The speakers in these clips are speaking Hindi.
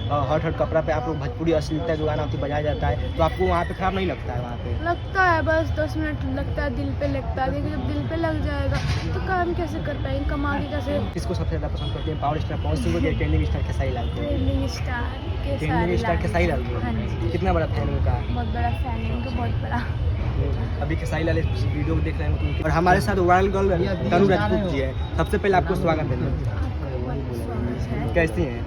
हॉट हॉट कपड़ा पे आप लोग भोजपुरी अश्लीलता जो गाना होती बजाया जाता है, तो आपको वहाँ पे खराब नहीं लगता है? वहाँ पे लगता है, बस 10 मिनट लगता है, दिल पे लगता है। देखिए जब दिल पे लग जाएगा तो काम कैसे कर पाएंगे, कमा के कैसे। किसको सबसे ज़्यादा पसंद करते हैं, पावर स्टार पवन सिंह को या ट्रेंडिंग स्टार खेसारी लाल को? ट्रेंडिंग स्टार के ट्रेंडिंग स्टार खेसारी लाल को? हाँ जी, कितना बड़ा फैन उनका? बहुत बड़ा फैन है उनका, बहुत बड़ा। अभी खेसारी लाल इस वीडियो को देख रहे हैं तो और हमारे साथ वायरल गर्ल तनु राजपूत जी है। सबसे पहले आपको स्वागत है। कैसी हैं?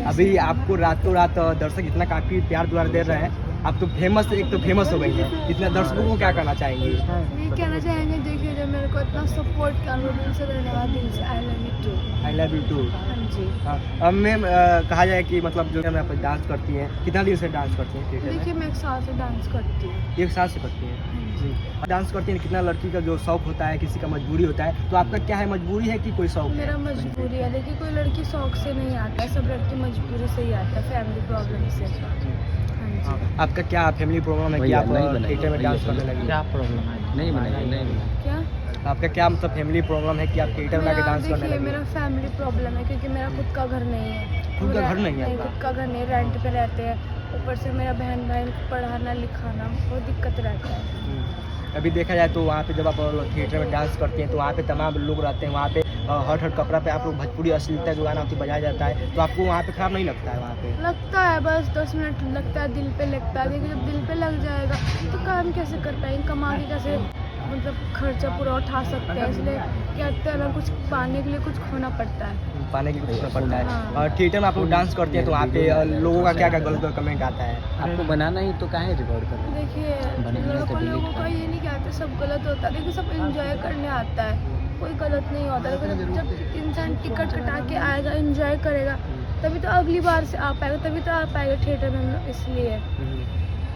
अभी आपको रातों रात दर्शक इतना काफ़ी प्यार दुलार दे रहे हैं, आप तो फेमस, एक तो फेमस हो गई है, इतना दर्शकों को क्या कहना चाहेंगे? ये कहना चाहेंगे, देखिए जब मेरे को इतना सपोर्ट किया, दिल से धन्यवाद, दिल से I love you too. I love you too. हाँ जी। हाँ, अब मैम कहा जाए कि मतलब जो मैं आप डांस करती हैं, कितना दिन से डांस करती हैं थिएटर में? देखिए मैं 1 साल से डांस करती हूँ। 1 साल से करती हैं जी। डांस करती हैं, कितना लड़की का जो शौक होता है, किसी का मजबूरी होता है, तो आपका क्या है, मजबूरी है कि कोई शौक है? मेरा मजबूरी है। देखिए कोई लड़की शौक से नहीं आता है, सब लड़की मजबूरी से ही आता है, फैमिली प्रॉब्लम से। हाँ जी। आपका क्या फैमिली प्रॉब्लम है कि आप थिएटर में डांस करने लगी? क्या प्रॉब्लम है? नहीं बनेगी। क्या आपका क्या मतलब फैमिली प्रॉब्लम है कि आप थिएटर में आके डांस करने देखिए लगी? मेरा फैमिली प्रॉब्लम है क्योंकि मेरा खुद का घर नहीं है। खुद का घर नहीं है आपका? खुद का घर नहीं, रेंट पे रहते हैं। ऊपर से मेरा बहन भाई को पढ़ाना लिखाना बहुत दिक्कत रहता है। अभी देखा जाए तो वहाँ पे जब आप थिएटर में डांस करते हैं तो वहाँ पे तमाम लोग रहते हैं, वहाँ पे हॉट हॉट कपड़ा पे आप लोग भोजपुरी अश्लीलता जो गाना होती बजाया जाता है, तो आपको वहाँ पे खराब नहीं लगता है? वहाँ पे लगता है, बस 10 मिनट लगता है, दिल पे लगता है। देखिए जब दिल पे लग जाएगा तो काम कैसे कर पाएंगे, कमा के कैसे मतलब खर्चा पूरा उठा सकते हैं। इसलिए कहते हैं ना, कुछ पाने के लिए कुछ खोना पड़ता है। पाने के लिए कुछ पड़ता है। हाँ। और थिएटर में आप लोग डांस करते हैं तो वहाँ पे लोगों का क्या क्या गलत कमेंट आता है? आपको बनाना ही तो काहे रिकॉर्ड कर? देखिए लोगों का ये नहीं कहते सब गलत होता है, देखिए सब एंजॉय करने आता है, कोई गलत नहीं होता। लेकिन जब इंसान टिकट कटा के आएगा, एंजॉय करेगा, तभी तो अगली बार से आ पाएगा, तभी तो आ पाएगा थिएटर में। इसलिए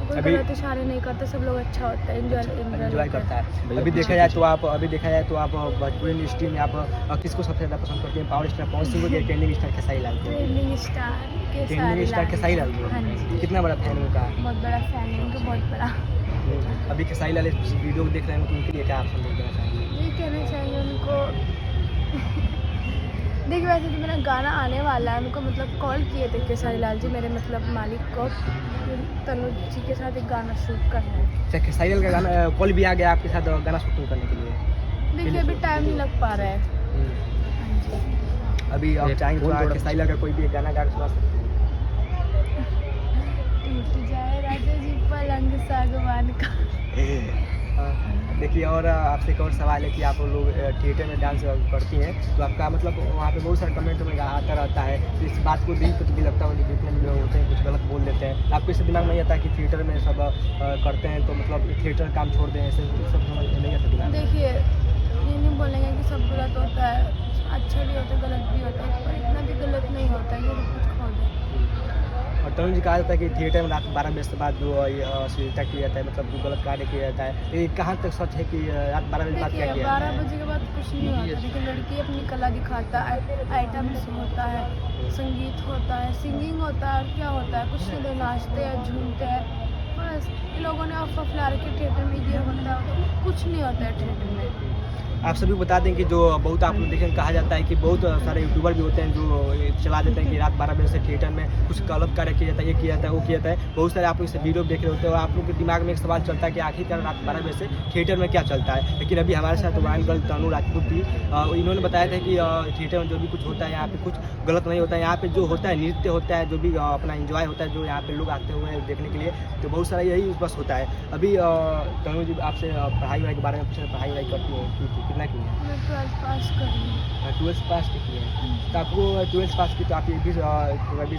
कोई अभी गलत इशारे नहीं करते, सब लोग अच्छा होता है, एंजॉय करता है। अभी देखा जाए तो आप भोजपुरी इंडस्ट्री में आप किसको सबसे ज़्यादा पसंद करते हैं, पावर स्टार पवन सिंह को या ट्रेंडिंग स्टार खेसारी लाल को? ट्रेंडिंग स्टार के खेसारी लाल को? हाँ जी, कितना बड़ा फैन उनका? बहुत बड़ा फैन है उनका, बहुत बड़ा। अभी खेसारी लाल इस वीडियो को देख रहे हैं तो उनके लिए क्या आप संदेश देना चाहेंगे? ये कहना चाहिए उनको। देखिए वैसे तो मेरा गाना आने वाला है, उनको मतलब कॉल किए थे खेसारी लाल जी, मेरे मतलब मालिक को, तनुज जी के साथ एक गाना शूट करना है। अच्छा, खेसारी लाल का गाना कॉल भी आ गया आपके साथ गाना शूटिंग करने के लिए? देखिए अभी टाइम नहीं लग पा रहा है। हाँ जी। अभी आप चाहेंगे तो खेसारी लाल का कोई भी एक गाना गा के सुना सकते हैं? टूट जाए राजा जी पलंग सागवान का। देखिए, और आपसे एक और सवाल है कि आप लोग थिएटर में डांस करती हैं तो आपका मतलब वहाँ पे बहुत सारे कमेंट में आता रहता है, तो इस बात को देख कर भी लगता है कि जितने भी लोग होते हैं कुछ गलत बोल देते हैं, आपको इससे दिमाग नहीं आता कि थिएटर में सब करते हैं तो मतलब थिएटर काम छोड़ दें, ऐसे सब नहीं आता दिमाग? देखिए ये नहीं बोलेंगे कि सब गलत होता है, अच्छा भी होता है, गलत भी होता है, पर इतना भी गलत नहीं होता है, ये सब कुछ खो दे। और तरुण जी कहा जाता है कि थिएटर में रात 12 बजे के बाद जो अश्लीलता किया जाता है, मतलब जो गलत कार्य किया जाता है, ये कहाँ तक सच है कि रात 12 बजे के बाद क्या देखिए किया जाता 12 है? बजे के बाद कुछ नहीं होता। देखिए लड़की अपनी कला दिखाता है, आइटम्स होता है, संगीत होता है, सिंगिंग होता है, और क्या होता है, कुछ नहीं, नाचते हैं, झूमते हैं, बस। इन लोगों ने अफवाह फैला रखी थिएटर में ये होता है, कुछ नहीं होता है थिएटर में। आप सभी को बता दें कि जो बहुत आप लोग देखें, कहा जाता है कि बहुत सारे यूट्यूबर भी होते हैं जो ये चला देते हैं कि रात 12 बजे से थिएटर में कुछ गलत कार्य किया जाता है, ये किया जाता है, वो किया जाता है। बहुत सारे आप लोग इसे वीडियो देख रहे होते हैं और आप लोग के दिमाग में एक सवाल चलता है कि आखिरकार रात 12 बजे से थिएटर में क्या चलता है। लेकिन अभी हमारे साथ वायरल गर्ल तनु राजपूत थी, इन्होंने बताया था कि थिएटर में जो भी कुछ होता है यहाँ पे कुछ गलत नहीं होता है, यहाँ पे जो होता है नृत्य होता है, जो भी अपना एंजॉय होता है, जो यहाँ पे लोग आते हुए हैं देखने के लिए, तो बहुत सारा यही बस होता है। अभी तनु जी आपसे पढ़ाई वढ़ाई के बारे में पूछे, पढ़ाई वढ़ाई करती है, कितना की है? मैं 12th पास करी। 12th पास की है, तो आपको 12th पास की तो आप ये भी